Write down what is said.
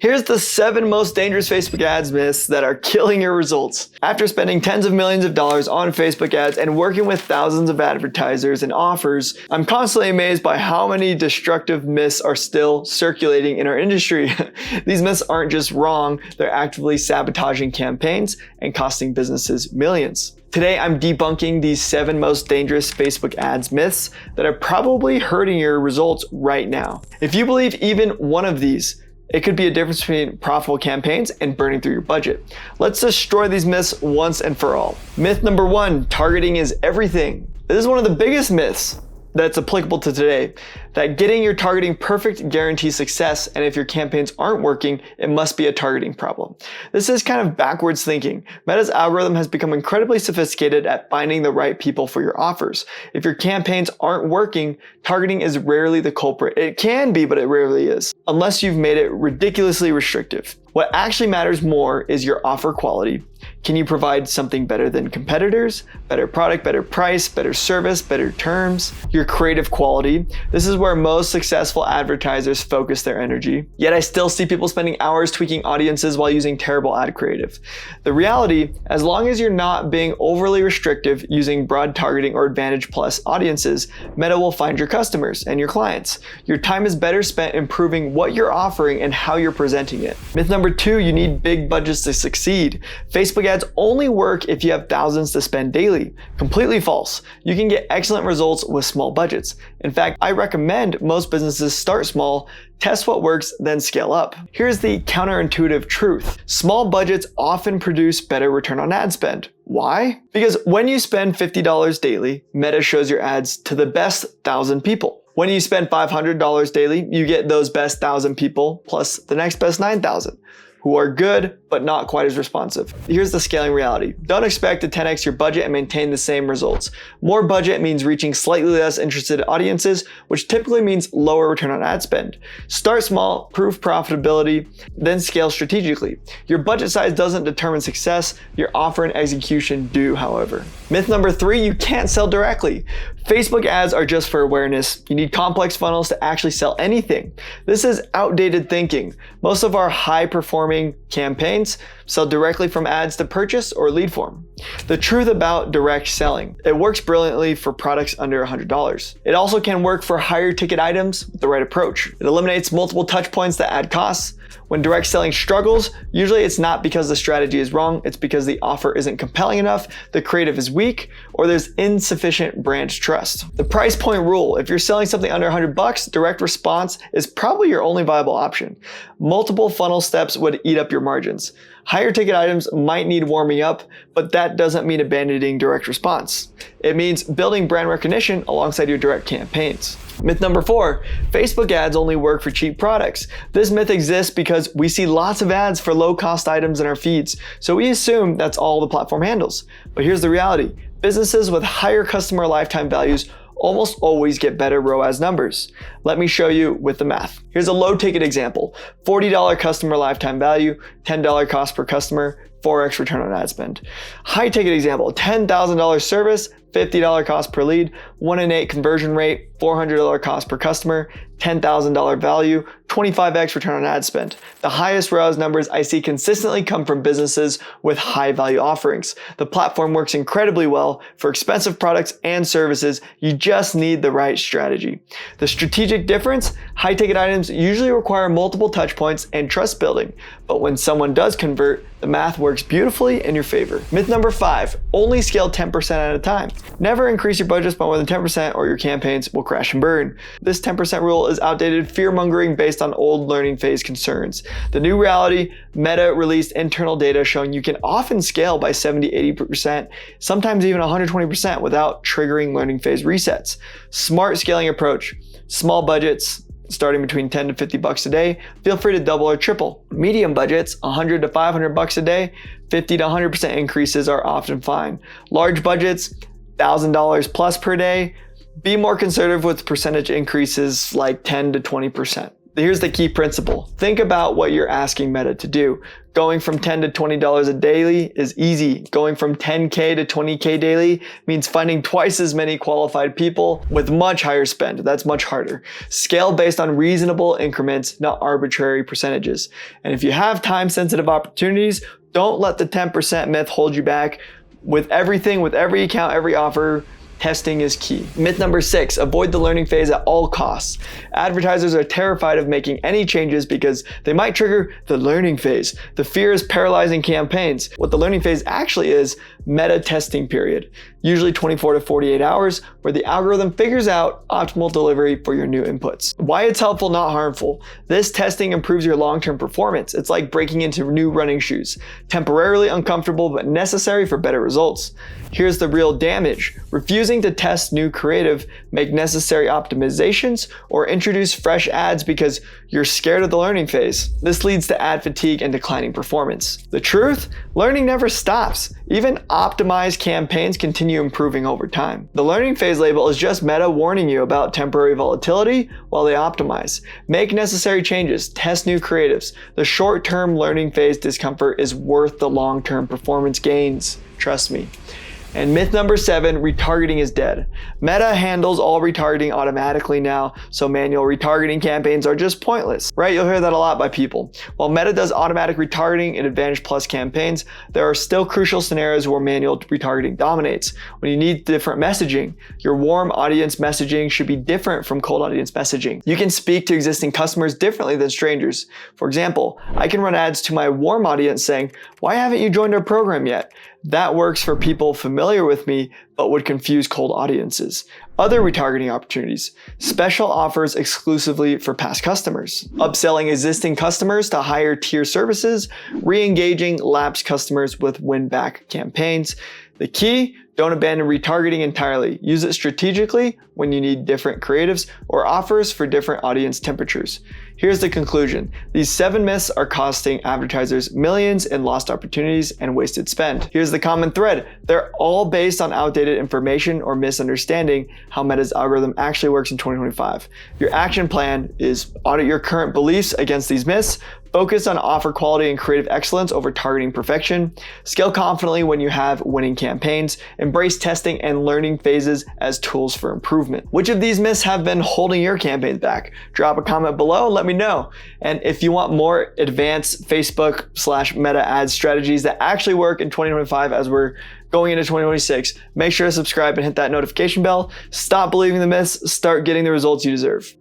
Here's the 7 most dangerous Facebook ads myths that are killing your results. After spending tens of millions of dollars on Facebook ads and working with thousands of advertisers and offers, I'm constantly amazed by how many destructive myths are still circulating in our industry. These myths aren't just wrong, they're actively sabotaging campaigns and costing businesses millions. Today, I'm debunking these 7 most dangerous Facebook ads myths that are probably hurting your results right now. If you believe even one of these, it could be a difference between profitable campaigns and burning through your budget. Let's destroy these myths once and for all. Myth number 1, targeting is everything. This is one of the biggest myths that's applicable to today, that getting your targeting perfect guarantees success, and if your campaigns aren't working, it must be a targeting problem. This is kind of backwards thinking. Meta's algorithm has become incredibly sophisticated at finding the right people for your offers. If your campaigns aren't working, targeting is rarely the culprit. It can be, but it rarely is, unless you've made it ridiculously restrictive. What actually matters more is your offer quality. Can you provide something better than competitors? Better product, better price, better service, better terms? Your creative quality. This is where most successful advertisers focus their energy. Yet I still see people spending hours tweaking audiences while using terrible ad creative. The reality, as long as you're not being overly restrictive using broad targeting or Advantage Plus audiences, Meta will find your customers and your clients. Your time is better spent improving what you're offering and how you're presenting it. Myth number 2, you need big budgets to succeed. Facebook ads only work if you have thousands to spend daily. Completely false. You can get excellent results with small budgets. In fact, I recommend most businesses start small, test what works, then scale up. Here's the counterintuitive truth. Small budgets often produce better return on ad spend. Why? Because when you spend $50 daily, Meta shows your ads to the best 1,000 people. When you spend $500 daily, you get those best 1,000 people plus the next best 9,000. Who are good, but not quite as responsive. Here's the scaling reality. Don't expect to 10x your budget and maintain the same results. More budget means reaching slightly less interested audiences, which typically means lower return on ad spend. Start small, prove profitability, then scale strategically. Your budget size doesn't determine success, your offer and execution do, however. Myth number 3, you can't sell directly. Facebook ads are just for awareness. You need complex funnels to actually sell anything. This is outdated thinking. Most of our high-performing campaigns sell directly from ads to purchase or lead form. The truth about direct selling, it works brilliantly for products under $100. It also can work for higher ticket items with the right approach. It eliminates multiple touch points that add costs. When direct selling struggles, usually it's not because the strategy is wrong, it's because the offer isn't compelling enough, the creative is weak, or there's insufficient brand trust. The price point rule, if you're selling something under $100, direct response is probably your only viable option. Multiple funnel steps would eat up your margins. Higher ticket items might need warming up, but that doesn't mean abandoning direct response. It means building brand recognition alongside your direct campaigns. Myth number 4, Facebook ads only work for cheap products. This myth exists because we see lots of ads for low-cost items in our feeds, so we assume that's all the platform handles. But here's the reality. Businesses with higher customer lifetime values almost always get better ROAS numbers. Let me show you with the math. Here's a low ticket example. $40 customer lifetime value, $10 cost per customer, 4x return on ad spend. High ticket example, $10,000 service, $50 cost per lead, 1 in 8 conversion rate, $400 cost per customer, $10,000 value, 25x return on ad spend. The highest ROAS numbers I see consistently come from businesses with high value offerings. The platform works incredibly well for expensive products and services. You just need the right strategy. The strategic difference, high ticket items usually require multiple touch points and trust building. But when someone does convert, the math works beautifully in your favor. Myth number 5, only scale 10% at a time. Never increase your budgets by more than 10% or your campaigns will crash and burn. This 10% rule is outdated fear-mongering based on old learning phase concerns. The new reality, Meta released internal data showing you can often scale by 70-80%, sometimes even 120% without triggering learning phase resets. Smart scaling approach, small budgets, starting between 10 to 50 bucks a day, feel free to double or triple. Medium budgets, 100 to 500 bucks a day, 50 to 100% increases are often fine. Large budgets, $1,000 plus per day, be more conservative with percentage increases like 10 to 20%. Here's the key principle. Think about what you're asking Meta to do. Going from $10 to $20 a daily is easy. Going from 10K to 20K daily means finding twice as many qualified people with much higher spend. That's much harder. Scale based on reasonable increments, not arbitrary percentages. And if you have time-sensitive opportunities, don't let the 10% myth hold you back. With everything, with every account, every offer, testing is key. Myth number 6, avoid the learning phase at all costs. Advertisers are terrified of making any changes because they might trigger the learning phase. The fear is paralyzing campaigns. What the learning phase actually is, meta testing period, usually 24 to 48 hours, where the algorithm figures out optimal delivery for your new inputs. Why it's helpful, not harmful. This testing improves your long-term performance. It's like breaking into new running shoes. Temporarily uncomfortable, but necessary for better results. Here's the real damage. Refusing to test new creative, make necessary optimizations, or introduce fresh ads because you're scared of the learning phase. This leads to ad fatigue and declining performance. The truth? Learning never stops. Even optimized campaigns continue improving over time. The learning phase label is just Meta warning you about temporary volatility while they optimize. Make necessary changes, test new creatives. The short-term learning phase discomfort is worth the long-term performance gains. Trust me. And myth number 7, retargeting is dead. Meta handles all retargeting automatically now, so manual retargeting campaigns are just pointless, right? You'll hear that a lot by people. While Meta does automatic retargeting in Advantage Plus campaigns, there are still crucial scenarios where manual retargeting dominates. When you need different messaging, your warm audience messaging should be different from cold audience messaging. You can speak to existing customers differently than strangers. For example, I can run ads to my warm audience saying, "Why haven't you joined our program yet?" That works for people familiar with me, but would confuse cold audiences. Other retargeting opportunities, special offers exclusively for past customers, upselling existing customers to higher tier services, re-engaging lapsed customers with win-back campaigns. The key, don't abandon retargeting entirely. Use it strategically when you need different creatives or offers for different audience temperatures. Here's the conclusion. These 7 myths are costing advertisers millions in lost opportunities and wasted spend. Here's the common thread. They're all based on outdated information or misunderstanding how Meta's algorithm actually works in 2025. Your action plan is audit your current beliefs against these myths, focus on offer quality and creative excellence over targeting perfection, scale confidently when you have winning campaigns, embrace testing and learning phases as tools for improvement. Which of these myths have been holding your campaigns back? Drop a comment below and let me know. And if you want more advanced Facebook/Meta ad strategies that actually work in 2025 as we're going into 2026, make sure to subscribe and hit that notification bell. Stop believing the myths, start getting the results you deserve.